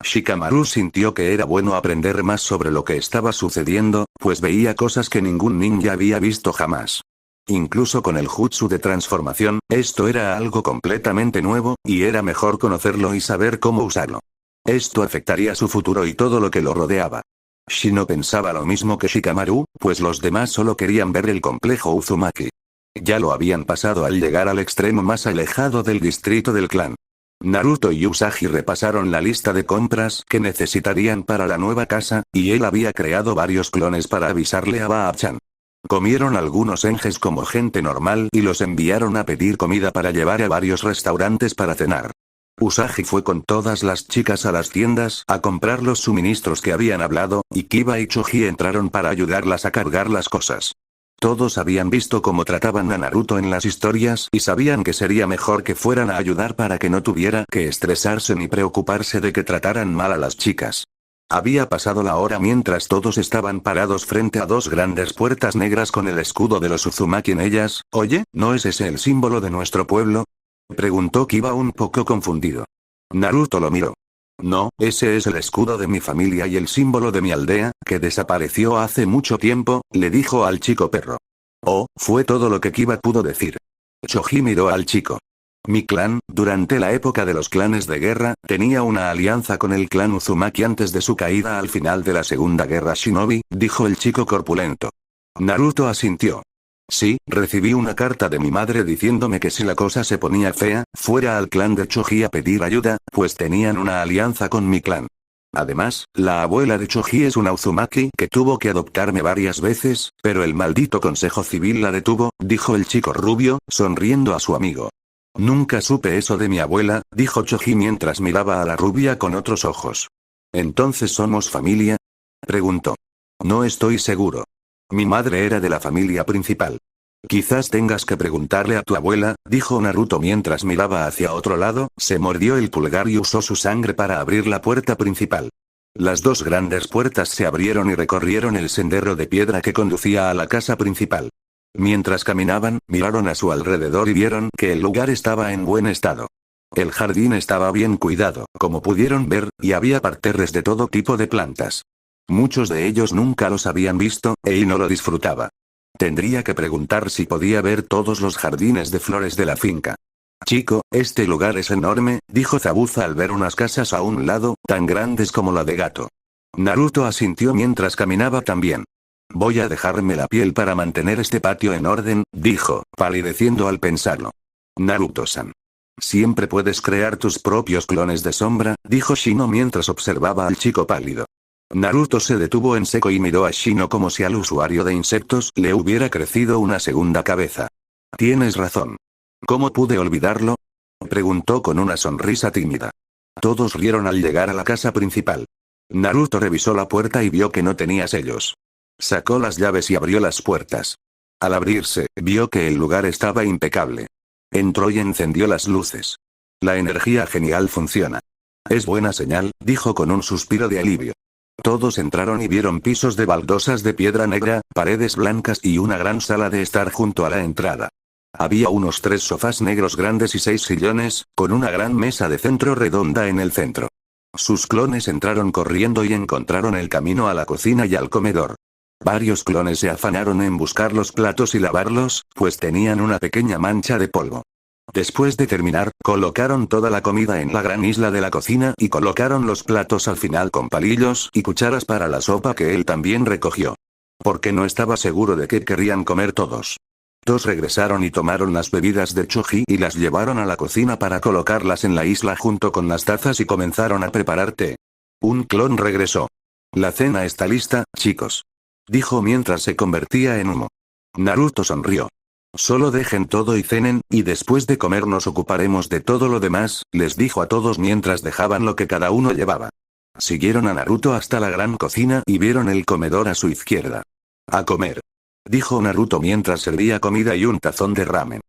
Shikamaru sintió que era bueno aprender más sobre lo que estaba sucediendo, pues veía cosas que ningún ninja había visto jamás. Incluso con el jutsu de transformación, esto era algo completamente nuevo, y era mejor conocerlo y saber cómo usarlo. Esto afectaría su futuro y todo lo que lo rodeaba. Shino pensaba lo mismo que Shikamaru, pues los demás solo querían ver el complejo Uzumaki. Ya lo habían pasado al llegar al extremo más alejado del distrito del clan. Naruto y Usagi repasaron la lista de compras que necesitarían para la nueva casa, y él había creado varios clones para avisarle a Baa-chan. Comieron algunos enjes como gente normal y los enviaron a pedir comida para llevar a varios restaurantes para cenar. Usagi fue con todas las chicas a las tiendas a comprar los suministros que habían hablado, y Kiba y Choji entraron para ayudarlas a cargar las cosas. Todos habían visto cómo trataban a Naruto en las historias y sabían que sería mejor que fueran a ayudar para que no tuviera que estresarse ni preocuparse de que trataran mal a las chicas. Había pasado la hora mientras todos estaban parados frente a dos grandes puertas negras con el escudo de los Uzumaki en ellas. Oye, ¿no es ese el símbolo de nuestro pueblo? Preguntó Kiba un poco confundido. Naruto lo miró. No, ese es el escudo de mi familia y el símbolo de mi aldea, que desapareció hace mucho tiempo, le dijo al chico perro. Oh, fue todo lo que Kiba pudo decir. Choji miró al chico. Mi clan, durante la época de los clanes de guerra, tenía una alianza con el clan Uzumaki antes de su caída al final de la Segunda Guerra Shinobi, dijo el chico corpulento. Naruto asintió. Sí, recibí una carta de mi madre diciéndome que si la cosa se ponía fea, fuera al clan de Choji a pedir ayuda, pues tenían una alianza con mi clan. Además, la abuela de Choji es una Uzumaki que tuvo que adoptarme varias veces, pero el maldito Consejo Civil la detuvo, dijo el chico rubio, sonriendo a su amigo. Nunca supe eso de mi abuela, dijo Choji mientras miraba a la rubia con otros ojos. ¿Entonces somos familia? Preguntó. No estoy seguro. Mi madre era de la familia principal. Quizás tengas que preguntarle a tu abuela, dijo Naruto mientras miraba hacia otro lado, se mordió el pulgar y usó su sangre para abrir la puerta principal. Las dos grandes puertas se abrieron y recorrieron el sendero de piedra que conducía a la casa principal. Mientras caminaban, miraron a su alrededor y vieron que el lugar estaba en buen estado. El jardín estaba bien cuidado, como pudieron ver, y había parterres de todo tipo de plantas. Muchos de ellos nunca los habían visto, y no lo disfrutaba. Tendría que preguntar si podía ver todos los jardines de flores de la finca. Chico, este lugar es enorme, dijo Zabuza al ver unas casas a un lado, tan grandes como la de Gato. Naruto asintió mientras caminaba también. Voy a dejarme la piel para mantener este patio en orden, dijo, palideciendo al pensarlo. Naruto-san. Siempre puedes crear tus propios clones de sombra, dijo Shino mientras observaba al chico pálido. Naruto se detuvo en seco y miró a Shino como si al usuario de insectos le hubiera crecido una segunda cabeza. Tienes razón. ¿Cómo pude olvidarlo? Preguntó con una sonrisa tímida. Todos rieron al llegar a la casa principal. Naruto revisó la puerta y vio que no tenía sellos. Sacó las llaves y abrió las puertas. Al abrirse, vio que el lugar estaba impecable. Entró y encendió las luces. La energía genial funciona. Es buena señal, dijo con un suspiro de alivio. Todos entraron y vieron pisos de baldosas de piedra negra, paredes blancas y una gran sala de estar junto a la entrada. Había unos 3 sofás negros grandes y 6 sillones, con una gran mesa de centro redonda en el centro. Sus clones entraron corriendo y encontraron el camino a la cocina y al comedor. Varios clones se afanaron en buscar los platos y lavarlos, pues tenían una pequeña mancha de polvo. Después de terminar, colocaron toda la comida en la gran isla de la cocina y colocaron los platos al final con palillos y cucharas para la sopa que él también recogió. Porque no estaba seguro de qué querrían comer todos. Todos regresaron y tomaron las bebidas de Choji y las llevaron a la cocina para colocarlas en la isla junto con las tazas y comenzaron a preparar té. Un clon regresó. La cena está lista, chicos. Dijo mientras se convertía en humo. Naruto sonrió. Solo dejen todo y cenen, y después de comer nos ocuparemos de todo lo demás, les dijo a todos mientras dejaban lo que cada uno llevaba. Siguieron a Naruto hasta la gran cocina y vieron el comedor a su izquierda. A comer. Dijo Naruto mientras servía comida y un tazón de ramen.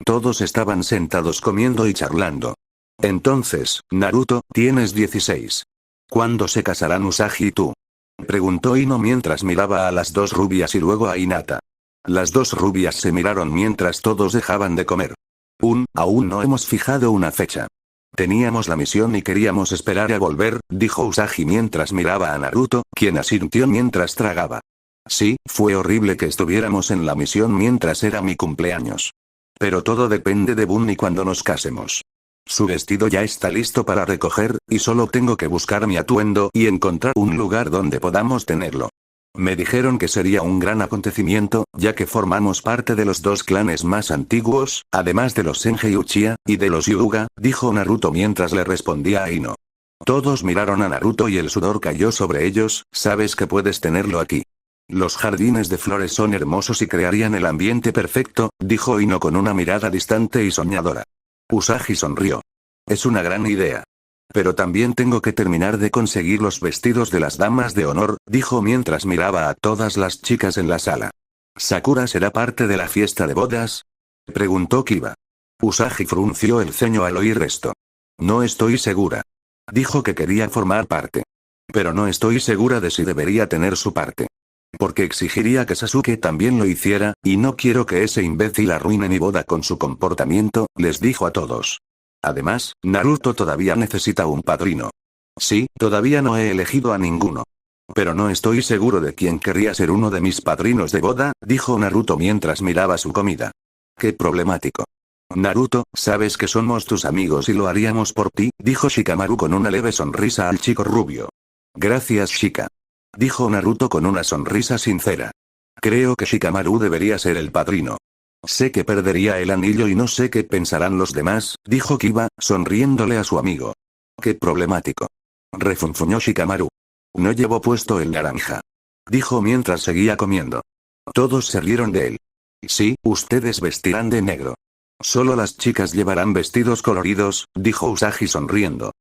Todos estaban sentados comiendo y charlando. Entonces, Naruto, tienes 16. ¿Cuándo se casarán Usagi y tú? Preguntó Ino mientras miraba a las dos rubias y luego a Hinata. Las dos rubias se miraron mientras todos dejaban de comer. Aún no hemos fijado una fecha. Teníamos la misión y queríamos esperar a volver, dijo Usagi mientras miraba a Naruto, quien asintió mientras tragaba. Sí, fue horrible que estuviéramos en la misión mientras era mi cumpleaños. Pero todo depende de Bunny cuando nos casemos. Su vestido ya está listo para recoger, y solo tengo que buscar mi atuendo y encontrar un lugar donde podamos tenerlo. Me dijeron que sería un gran acontecimiento, ya que formamos parte de los 2 clanes más antiguos, además de los Senjei Uchiha, y de los Hyuga, dijo Naruto mientras le respondía a Ino. Todos miraron a Naruto y el sudor cayó sobre ellos, sabes que puedes tenerlo aquí. Los jardines de flores son hermosos y crearían el ambiente perfecto, dijo Ino con una mirada distante y soñadora. Usagi sonrió. Es una gran idea. Pero también tengo que terminar de conseguir los vestidos de las damas de honor, dijo mientras miraba a todas las chicas en la sala. ¿Sakura será parte de la fiesta de bodas? Preguntó Kiba. Usagi frunció el ceño al oír esto. No estoy segura. Dijo que quería formar parte. Pero no estoy segura de si debería tener su parte. Porque exigiría que Sasuke también lo hiciera, y no quiero que ese imbécil arruine mi boda con su comportamiento, les dijo a todos. Además, Naruto todavía necesita un padrino. Sí, todavía no he elegido a ninguno. Pero no estoy seguro de quién querría ser uno de mis padrinos de boda, dijo Naruto mientras miraba su comida. Qué problemático. Naruto, sabes que somos tus amigos y lo haríamos por ti, dijo Shikamaru con una leve sonrisa al chico rubio. Gracias Shika. Dijo Naruto con una sonrisa sincera. Creo que Shikamaru debería ser el padrino. Sé que perdería el anillo y no sé qué pensarán los demás, dijo Kiba, sonriéndole a su amigo. Qué problemático. Refunfuñó Shikamaru. No llevo puesto el naranja. Dijo mientras seguía comiendo. Todos se rieron de él. Sí, ustedes vestirán de negro. Solo las chicas llevarán vestidos coloridos, dijo Usagi sonriendo.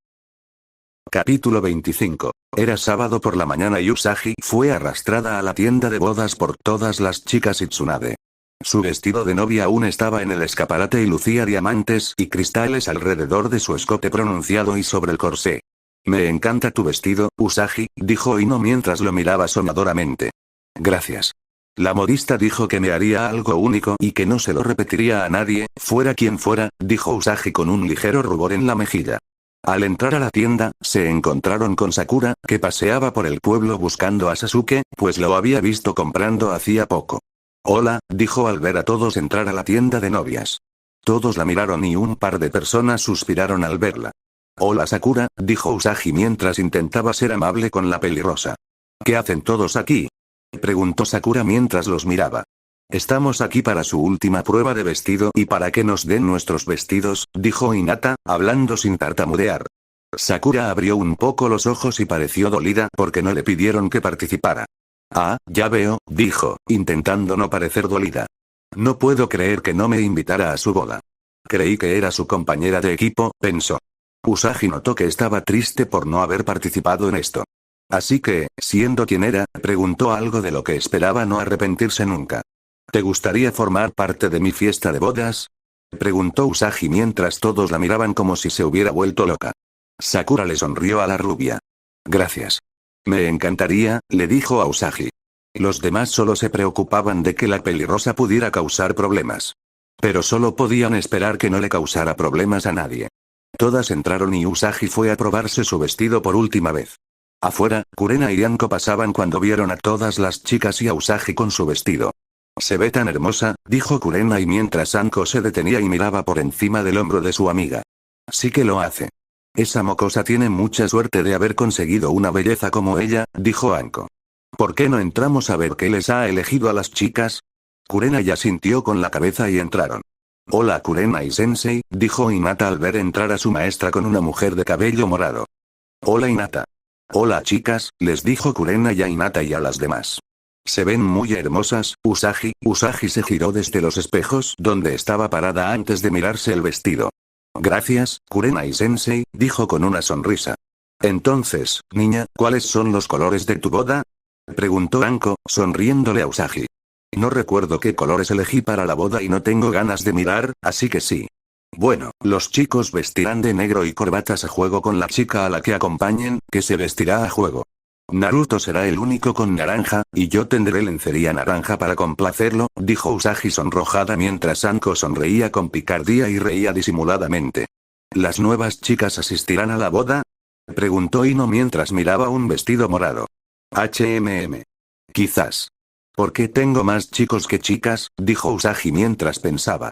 Capítulo 25. Era sábado por la mañana y Usagi fue arrastrada a la tienda de bodas por todas las chicas y Tsunade. Su vestido de novia aún estaba en el escaparate y lucía diamantes y cristales alrededor de su escote pronunciado y sobre el corsé. Me encanta tu vestido, Usagi, dijo Ino mientras lo miraba soñadoramente. Gracias. La modista dijo que me haría algo único y que no se lo repetiría a nadie, fuera quien fuera, dijo Usagi con un ligero rubor en la mejilla. Al entrar a la tienda, se encontraron con Sakura, que paseaba por el pueblo buscando a Sasuke, pues lo había visto comprando hacía poco. Hola, dijo al ver a todos entrar a la tienda de novias. Todos la miraron y un par de personas suspiraron al verla. Hola Sakura, dijo Usagi mientras intentaba ser amable con la pelirrosa. ¿Qué hacen todos aquí? Preguntó Sakura mientras los miraba. Estamos aquí para su última prueba de vestido y para que nos den nuestros vestidos, dijo Hinata, hablando sin tartamudear. Sakura abrió un poco los ojos y pareció dolida porque no le pidieron que participara. Ah, ya veo, dijo, intentando no parecer dolida. No puedo creer que no me invitara a su boda. Creí que era su compañera de equipo, pensó. Usagi notó que estaba triste por no haber participado en esto. Así que, siendo quien era, preguntó algo de lo que esperaba no arrepentirse nunca. ¿Te gustaría formar parte de mi fiesta de bodas? Preguntó Usagi mientras todos la miraban como si se hubiera vuelto loca. Sakura le sonrió a la rubia. Gracias. Me encantaría, le dijo a Usagi. Los demás solo se preocupaban de que la pelirrosa pudiera causar problemas. Pero solo podían esperar que no le causara problemas a nadie. Todas entraron y Usagi fue a probarse su vestido por última vez. Afuera, Kurena y Anko pasaban cuando vieron a todas las chicas y a Usagi con su vestido. Se ve tan hermosa, dijo Kurena y mientras Anko se detenía y miraba por encima del hombro de su amiga. Sí que lo hace. Esa mocosa tiene mucha suerte de haber conseguido una belleza como ella, dijo Anko. ¿Por qué no entramos a ver qué les ha elegido a las chicas? Kurena ya sintió con la cabeza y entraron. Hola Kurena y Sensei, dijo Hinata al ver entrar a su maestra con una mujer de cabello morado. Hola Hinata. Hola chicas, les dijo Kurena y a Hinata y a las demás. Se ven muy hermosas, Usagi. Usagi se giró desde los espejos donde estaba parada antes de mirarse el vestido. Gracias, Kurena y Sensei, dijo con una sonrisa. Entonces, niña, ¿cuáles son los colores de tu boda? Preguntó Anko, sonriéndole a Usagi. No recuerdo qué colores elegí para la boda y no tengo ganas de mirar, así que sí. Bueno, los chicos vestirán de negro y corbatas a juego con la chica a la que acompañen, que se vestirá a juego. Naruto será el único con naranja, y yo tendré lencería naranja para complacerlo, dijo Usagi sonrojada mientras Anko sonreía con picardía y reía disimuladamente. ¿Las nuevas chicas asistirán a la boda? Preguntó Ino mientras miraba un vestido morado. Quizás. ¿Por qué tengo más chicos que chicas? Dijo Usagi mientras pensaba.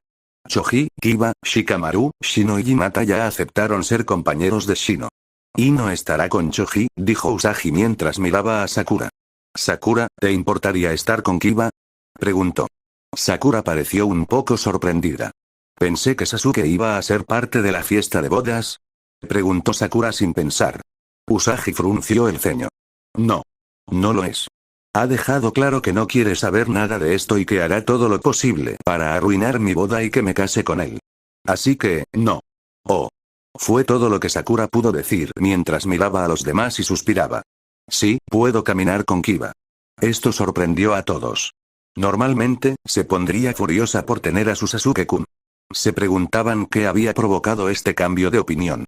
Choji, Kiba, Shikamaru, Shino y Hinata ya aceptaron ser compañeros de Shino. Ino estará con Choji, dijo Usagi mientras miraba a Sakura. Sakura, ¿te importaría estar con Kiba? Preguntó. Sakura pareció un poco sorprendida. Pensé que Sasuke iba a ser parte de la fiesta de bodas. Preguntó Sakura sin pensar. Usagi frunció el ceño. No. No lo es. Ha dejado claro que no quiere saber nada de esto y que hará todo lo posible para arruinar mi boda y que me case con él. Así que, no. Oh. Fue todo lo que Sakura pudo decir mientras miraba a los demás y suspiraba. Sí, puedo caminar con Kiba. Esto sorprendió a todos. Normalmente, se pondría furiosa por tener a su Sasuke-kun. Se preguntaban qué había provocado este cambio de opinión.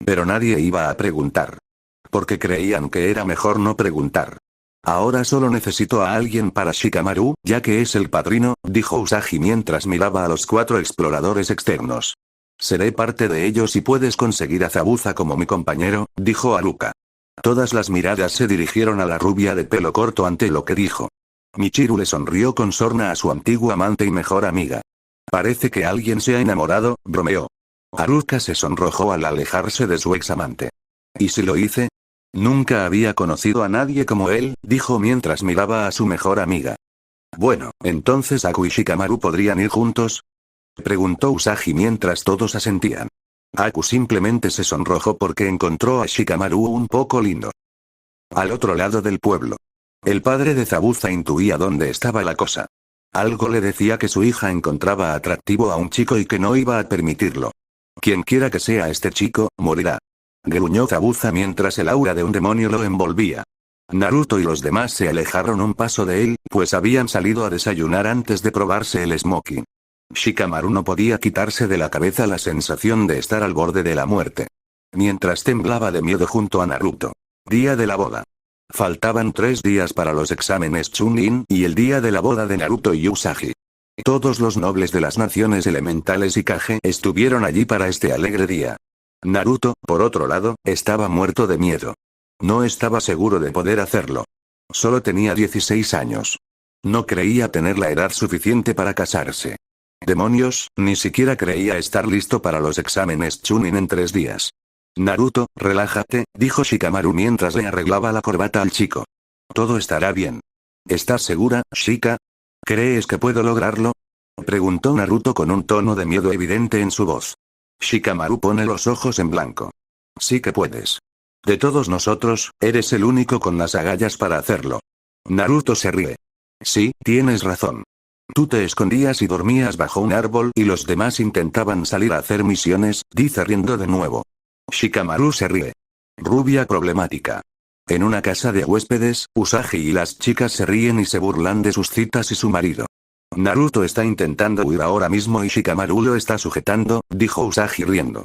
Pero nadie iba a preguntar. Porque creían que era mejor no preguntar. Ahora solo necesito a alguien para Shikamaru, ya que es el padrino, dijo Usagi mientras miraba a los 4 exploradores externos. Seré parte de ellos y puedes conseguir a Zabuza como mi compañero, dijo Haruka. Todas las miradas se dirigieron a la rubia de pelo corto ante lo que dijo. Michiru le sonrió con sorna a su antigua amante y mejor amiga. Parece que alguien se ha enamorado, bromeó. Haruka se sonrojó al alejarse de su examante. ¿Y si lo hice? Nunca había conocido a nadie como él, dijo mientras miraba a su mejor amiga. Bueno, entonces Aku y Shikamaru podrían ir juntos, preguntó Usagi mientras todos asentían. Aku simplemente se sonrojó porque encontró a Shikamaru un poco lindo. Al otro lado del pueblo. El padre de Zabuza intuía dónde estaba la cosa. Algo le decía que su hija encontraba atractivo a un chico y que no iba a permitirlo. Quienquiera que sea este chico, morirá. Gruñó Zabuza mientras el aura de un demonio lo envolvía. Naruto y los demás se alejaron un paso de él, pues habían salido a desayunar antes de probarse el smoking. Shikamaru no podía quitarse de la cabeza la sensación de estar al borde de la muerte. Mientras temblaba de miedo junto a Naruto. Día de la boda. Faltaban 3 días para los exámenes Chunin y el día de la boda de Naruto y Usagi. Todos los nobles de las naciones elementales y Kage estuvieron allí para este alegre día. Naruto, por otro lado, estaba muerto de miedo. No estaba seguro de poder hacerlo. Solo tenía 16 años. No creía tener la edad suficiente para casarse. Demonios, ni siquiera creía estar listo para los exámenes Chunin en 3 días. Naruto, relájate, dijo Shikamaru mientras le arreglaba la corbata al chico. Todo estará bien. ¿Estás segura, Shika? ¿Crees que puedo lograrlo? Preguntó Naruto con un tono de miedo evidente en su voz. Shikamaru pone los ojos en blanco. Sí que puedes. De todos nosotros, eres el único con las agallas para hacerlo. Naruto se ríe. Sí, tienes razón. Tú te escondías y dormías bajo un árbol y los demás intentaban salir a hacer misiones, dice riendo de nuevo. Shikamaru se ríe. Rubia problemática. En una casa de huéspedes, Usagi y las chicas se ríen y se burlan de sus citas y su marido. Naruto está intentando huir ahora mismo y Shikamaru lo está sujetando, dijo Usagi riendo.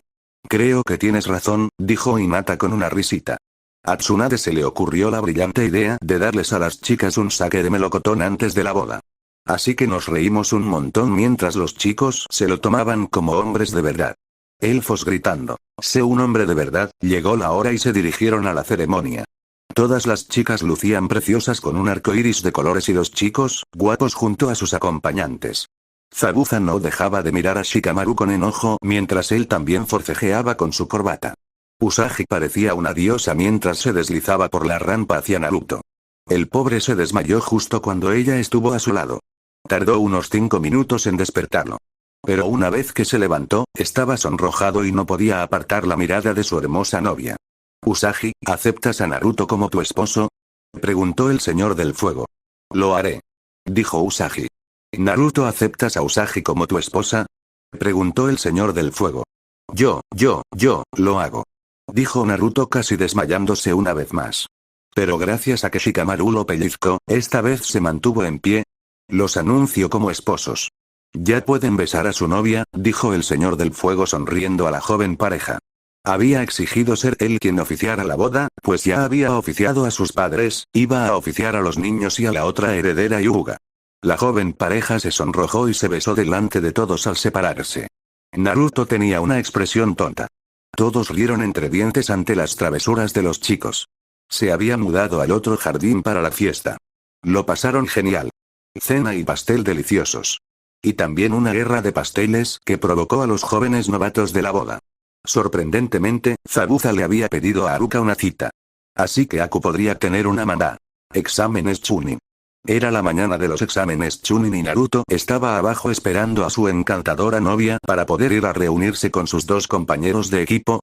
Creo que tienes razón, dijo Hinata con una risita. A Tsunade se le ocurrió la brillante idea de darles a las chicas un saque de melocotón antes de la boda. Así que nos reímos un montón mientras los chicos se lo tomaban como hombres de verdad. Elfos gritando, sé un hombre de verdad, llegó la hora y se dirigieron a la ceremonia. Todas las chicas lucían preciosas con un arco iris de colores y los chicos, guapos junto a sus acompañantes. Zabuza no dejaba de mirar a Shikamaru con enojo mientras él también forcejeaba con su corbata. Usagi parecía una diosa mientras se deslizaba por la rampa hacia Naruto. El pobre se desmayó justo cuando ella estuvo a su lado. Tardó unos 5 minutos en despertarlo. Pero una vez que se levantó, estaba sonrojado y no podía apartar la mirada de su hermosa novia. Usagi, ¿aceptas a Naruto como tu esposo? Preguntó el señor del fuego. Lo haré. Dijo Usagi. ¿Naruto, aceptas a Usagi como tu esposa? Preguntó el señor del fuego. Yo, lo hago. Dijo Naruto casi desmayándose una vez más. Pero gracias a que Shikamaru lo pellizcó, esta vez se mantuvo en pie. Los anuncio como esposos. Ya pueden besar a su novia, dijo el señor del fuego sonriendo a la joven pareja. Había exigido ser él quien oficiara la boda, pues ya había oficiado a sus padres, iba a oficiar a los niños y a la otra heredera Hyuga. La joven pareja se sonrojó y se besó delante de todos al separarse. Naruto tenía una expresión tonta. Todos rieron entre dientes ante las travesuras de los chicos. Se había mudado al otro jardín para la fiesta. Lo pasaron genial. Cena y pastel deliciosos. Y también una guerra de pasteles que provocó a los jóvenes novatos de la boda. Sorprendentemente, Zabuza le había pedido a Haruka una cita. Así que Aku podría tener una mandá. Exámenes Chunin. Era la mañana de los exámenes Chunin y Naruto estaba abajo esperando a su encantadora novia para poder ir a reunirse con sus 2 compañeros de equipo,